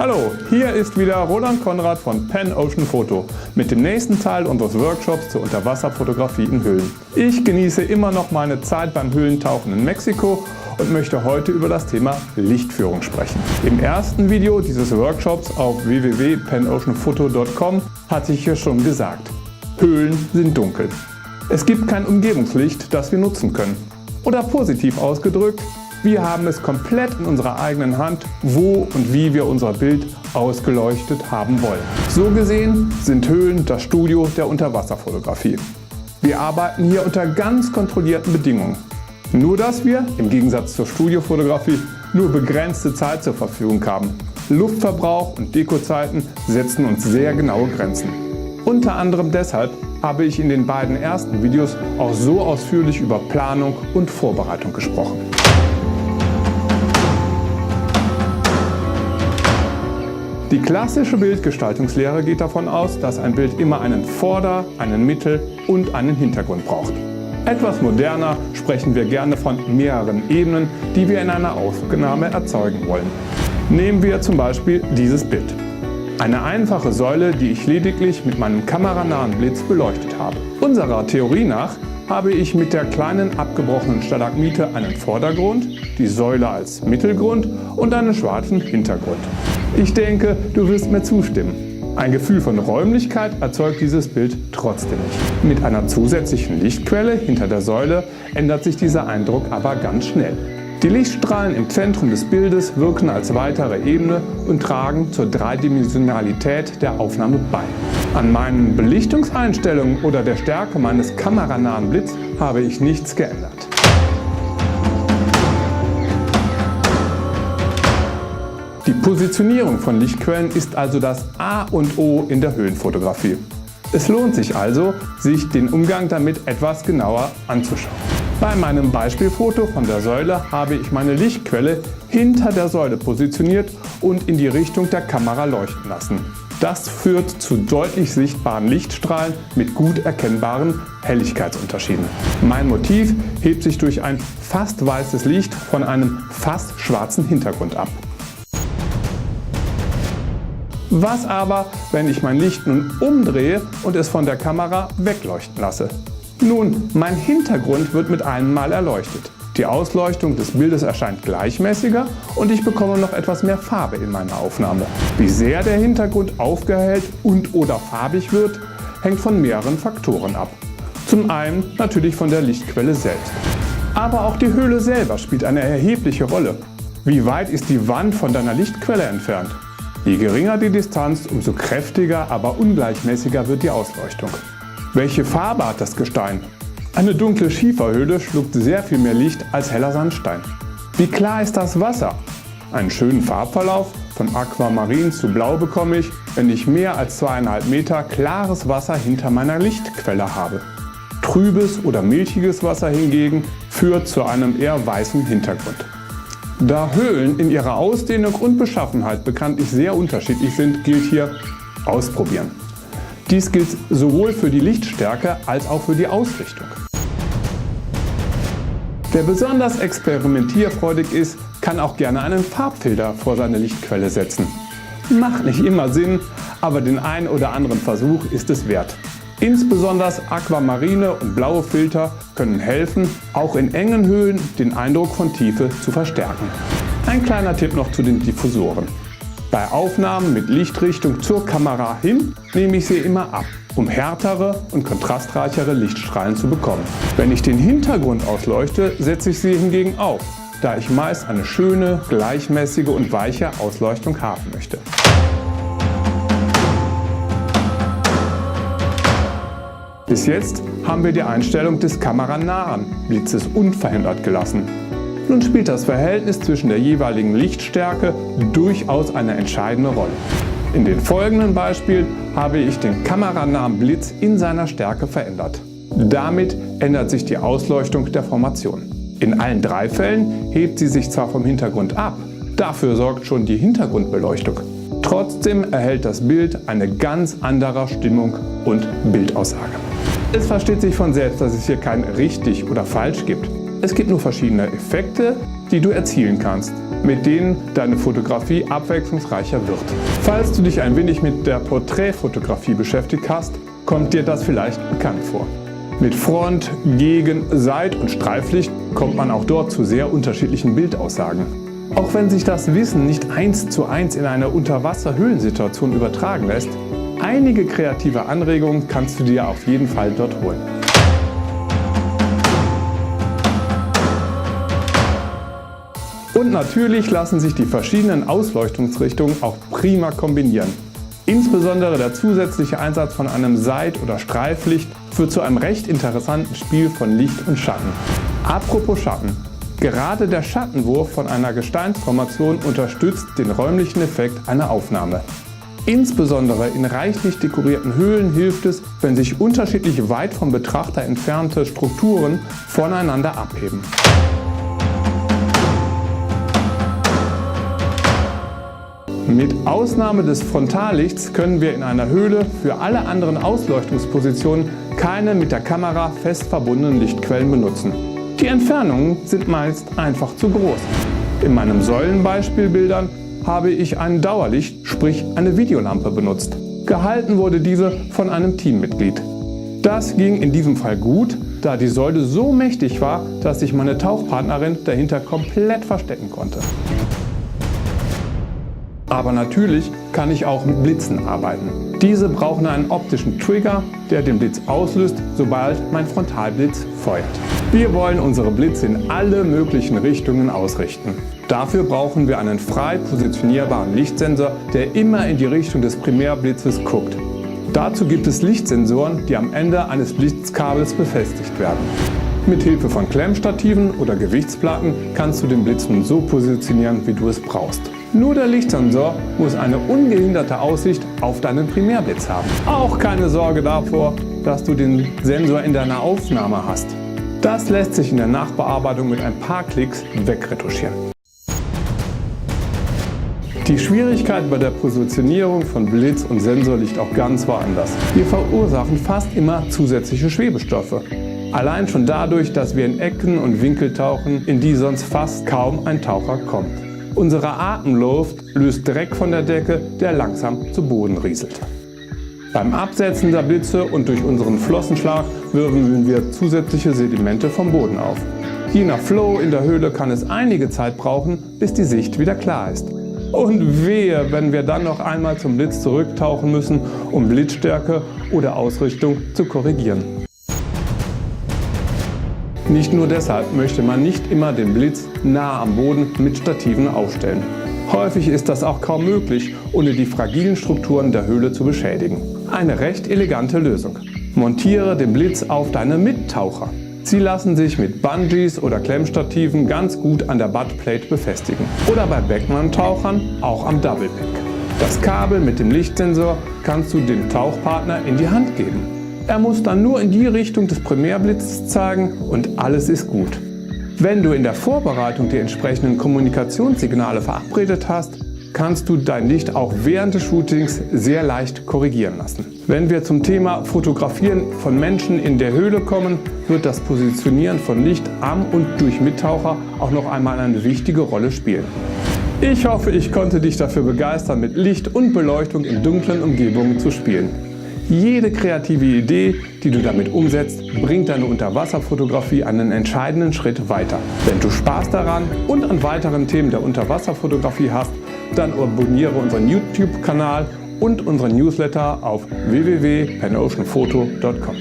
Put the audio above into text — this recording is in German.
Hallo, hier ist wieder Roland Konrad von Panocean Photo mit dem nächsten Teil unseres Workshops zur Unterwasserfotografie in Höhlen. Ich genieße immer noch meine Zeit beim Höhlentauchen in Mexiko und möchte heute über das Thema Lichtführung sprechen. Im ersten Video dieses Workshops auf www.panoceanphoto.com hatte ich ja schon gesagt, Höhlen sind dunkel. Es gibt kein Umgebungslicht, das wir nutzen können. Oder positiv ausgedrückt, wir haben es komplett in unserer eigenen Hand, wo und wie wir unser Bild ausgeleuchtet haben wollen. So gesehen sind Höhlen das Studio der Unterwasserfotografie. Wir arbeiten hier unter ganz kontrollierten Bedingungen. Nur dass wir, im Gegensatz zur Studiofotografie, nur begrenzte Zeit zur Verfügung haben. Luftverbrauch und Dekozeiten setzen uns sehr genaue Grenzen. Unter anderem deshalb habe ich in den beiden ersten Videos auch so ausführlich über Planung und Vorbereitung gesprochen. Die klassische Bildgestaltungslehre geht davon aus, dass ein Bild immer einen Vorder-, einen Mittel- und einen Hintergrund braucht. Etwas moderner sprechen wir gerne von mehreren Ebenen, die wir in einer Aufnahme erzeugen wollen. Nehmen wir zum Beispiel dieses Bild. Eine einfache Säule, die ich lediglich mit meinem kameranahen Blitz beleuchtet habe. Unserer Theorie nach habe ich mit der kleinen abgebrochenen Stalagmite einen Vordergrund, die Säule als Mittelgrund und einen schwarzen Hintergrund. Ich denke, du wirst mir zustimmen. Ein Gefühl von Räumlichkeit erzeugt dieses Bild trotzdem nicht. Mit einer zusätzlichen Lichtquelle hinter der Säule ändert sich dieser Eindruck aber ganz schnell. Die Lichtstrahlen im Zentrum des Bildes wirken als weitere Ebene und tragen zur Dreidimensionalität der Aufnahme bei. An meinen Belichtungseinstellungen oder der Stärke meines kameranahen Blitz habe ich nichts geändert. Die Positionierung von Lichtquellen ist also das A und O in der Höhlenfotografie. Es lohnt sich also, sich den Umgang damit etwas genauer anzuschauen. Bei meinem Beispielfoto von der Säule habe ich meine Lichtquelle hinter der Säule positioniert und in die Richtung der Kamera leuchten lassen. Das führt zu deutlich sichtbaren Lichtstrahlen mit gut erkennbaren Helligkeitsunterschieden. Mein Motiv hebt sich durch ein fast weißes Licht von einem fast schwarzen Hintergrund ab. Was aber, wenn ich mein Licht nun umdrehe und es von der Kamera wegleuchten lasse? Nun, mein Hintergrund wird mit einem Mal erleuchtet. Die Ausleuchtung des Bildes erscheint gleichmäßiger und ich bekomme noch etwas mehr Farbe in meiner Aufnahme. Wie sehr der Hintergrund aufgehellt und/oder farbig wird, hängt von mehreren Faktoren ab. Zum einen natürlich von der Lichtquelle selbst. Aber auch die Höhle selber spielt eine erhebliche Rolle. Wie weit ist die Wand von deiner Lichtquelle entfernt? Je geringer die Distanz, umso kräftiger, aber ungleichmäßiger wird die Ausleuchtung. Welche Farbe hat das Gestein? Eine dunkle Schieferhöhle schluckt sehr viel mehr Licht als heller Sandstein. Wie klar ist das Wasser? Einen schönen Farbverlauf von Aquamarin zu Blau bekomme ich, wenn ich mehr als 2,5 Meter klares Wasser hinter meiner Lichtquelle habe. Trübes oder milchiges Wasser hingegen führt zu einem eher weißen Hintergrund. Da Höhlen in ihrer Ausdehnung und Beschaffenheit bekanntlich sehr unterschiedlich sind, gilt hier ausprobieren. Dies gilt sowohl für die Lichtstärke als auch für die Ausrichtung. Wer besonders experimentierfreudig ist, kann auch gerne einen Farbfilter vor seine Lichtquelle setzen. Macht nicht immer Sinn, aber den einen oder anderen Versuch ist es wert. Insbesondere Aquamarine und blaue Filter können helfen, auch in engen Höhlen den Eindruck von Tiefe zu verstärken. Ein kleiner Tipp noch zu den Diffusoren. Bei Aufnahmen mit Lichtrichtung zur Kamera hin nehme ich sie immer ab, um härtere und kontrastreichere Lichtstrahlen zu bekommen. Wenn ich den Hintergrund ausleuchte, setze ich sie hingegen auf, da ich meist eine schöne, gleichmäßige und weiche Ausleuchtung haben möchte. Bis jetzt haben wir die Einstellung des kameranahen Blitzes unverändert gelassen. Nun spielt das Verhältnis zwischen der jeweiligen Lichtstärke durchaus eine entscheidende Rolle. In den folgenden Beispielen habe ich den kameranahen Blitz in seiner Stärke verändert. Damit ändert sich die Ausleuchtung der Formation. In allen 3 Fällen hebt sie sich zwar vom Hintergrund ab, dafür sorgt schon die Hintergrundbeleuchtung. Trotzdem erhält das Bild eine ganz andere Stimmung und Bildaussage. Es versteht sich von selbst, dass es hier kein richtig oder falsch gibt. Es gibt nur verschiedene Effekte, die du erzielen kannst, mit denen deine Fotografie abwechslungsreicher wird. Falls du dich ein wenig mit der Porträtfotografie beschäftigt hast, kommt dir das vielleicht bekannt vor. Mit Front-, Gegen-, Seit- und Streiflicht kommt man auch dort zu sehr unterschiedlichen Bildaussagen. Auch wenn sich das Wissen nicht 1:1 in eine Unterwasser-Höhlensituation übertragen lässt, einige kreative Anregungen kannst du dir auf jeden Fall dort holen. Und natürlich lassen sich die verschiedenen Ausleuchtungsrichtungen auch prima kombinieren. Insbesondere der zusätzliche Einsatz von einem Seit- oder Streiflicht führt zu einem recht interessanten Spiel von Licht und Schatten. Apropos Schatten. Gerade der Schattenwurf von einer Gesteinsformation unterstützt den räumlichen Effekt einer Aufnahme. Insbesondere in reichlich dekorierten Höhlen hilft es, wenn sich unterschiedlich weit vom Betrachter entfernte Strukturen voneinander abheben. Mit Ausnahme des Frontallichts können wir in einer Höhle für alle anderen Ausleuchtungspositionen keine mit der Kamera fest verbundenen Lichtquellen benutzen. Die Entfernungen sind meist einfach zu groß. In meinen Säulenbeispielbildern habe ich ein Dauerlicht, sprich eine Videolampe benutzt. Gehalten wurde diese von einem Teammitglied. Das ging in diesem Fall gut, da die Säule so mächtig war, dass sich meine Tauchpartnerin dahinter komplett verstecken konnte. Aber natürlich kann ich auch mit Blitzen arbeiten. Diese brauchen einen optischen Trigger, der den Blitz auslöst, sobald mein Frontalblitz feuert. Wir wollen unsere Blitze in alle möglichen Richtungen ausrichten. Dafür brauchen wir einen frei positionierbaren Lichtsensor, der immer in die Richtung des Primärblitzes guckt. Dazu gibt es Lichtsensoren, die am Ende eines Blitzkabels befestigt werden. Mit Hilfe von Klemmstativen oder Gewichtsplatten kannst du den Blitz nun so positionieren, wie du es brauchst. Nur der Lichtsensor muss eine ungehinderte Aussicht auf deinen Primärblitz haben. Auch keine Sorge davor, dass du den Sensor in deiner Aufnahme hast. Das lässt sich in der Nachbearbeitung mit ein paar Klicks wegretuschieren. Die Schwierigkeit bei der Positionierung von Blitz und Sensor liegt auch ganz woanders. Wir verursachen fast immer zusätzliche Schwebestoffe. Allein schon dadurch, dass wir in Ecken und Winkel tauchen, in die sonst fast kaum ein Taucher kommt. Unsere Atemluft löst Dreck von der Decke, der langsam zu Boden rieselt. Beim Absetzen der Blitze und durch unseren Flossenschlag wirbeln wir zusätzliche Sedimente vom Boden auf. Je nach Flow in der Höhle kann es einige Zeit brauchen, bis die Sicht wieder klar ist. Und wehe, wenn wir dann noch einmal zum Blitz zurücktauchen müssen, um Blitzstärke oder Ausrichtung zu korrigieren. Nicht nur deshalb möchte man nicht immer den Blitz nahe am Boden mit Stativen aufstellen. Häufig ist das auch kaum möglich, ohne die fragilen Strukturen der Höhle zu beschädigen. Eine recht elegante Lösung. Montiere den Blitz auf deine Mittaucher. Sie lassen sich mit Bungees oder Klemmstativen ganz gut an der Buttplate befestigen. Oder bei Beckmann-Tauchern auch am Double Pick. Das Kabel mit dem Lichtsensor kannst du dem Tauchpartner in die Hand geben. Er muss dann nur in die Richtung des Primärblitzes zeigen und alles ist gut. Wenn du in der Vorbereitung die entsprechenden Kommunikationssignale verabredet hast, kannst du dein Licht auch während des Shootings sehr leicht korrigieren lassen. Wenn wir zum Thema Fotografieren von Menschen in der Höhle kommen, wird das Positionieren von Licht am und durch Mittaucher auch noch einmal eine wichtige Rolle spielen. Ich hoffe, ich konnte dich dafür begeistern, mit Licht und Beleuchtung in dunklen Umgebungen zu spielen. Jede kreative Idee, die du damit umsetzt, bringt deine Unterwasserfotografie einen entscheidenden Schritt weiter. Wenn du Spaß daran und an weiteren Themen der Unterwasserfotografie hast, dann abonniere unseren YouTube-Kanal und unseren Newsletter auf www.panoceanphoto.com.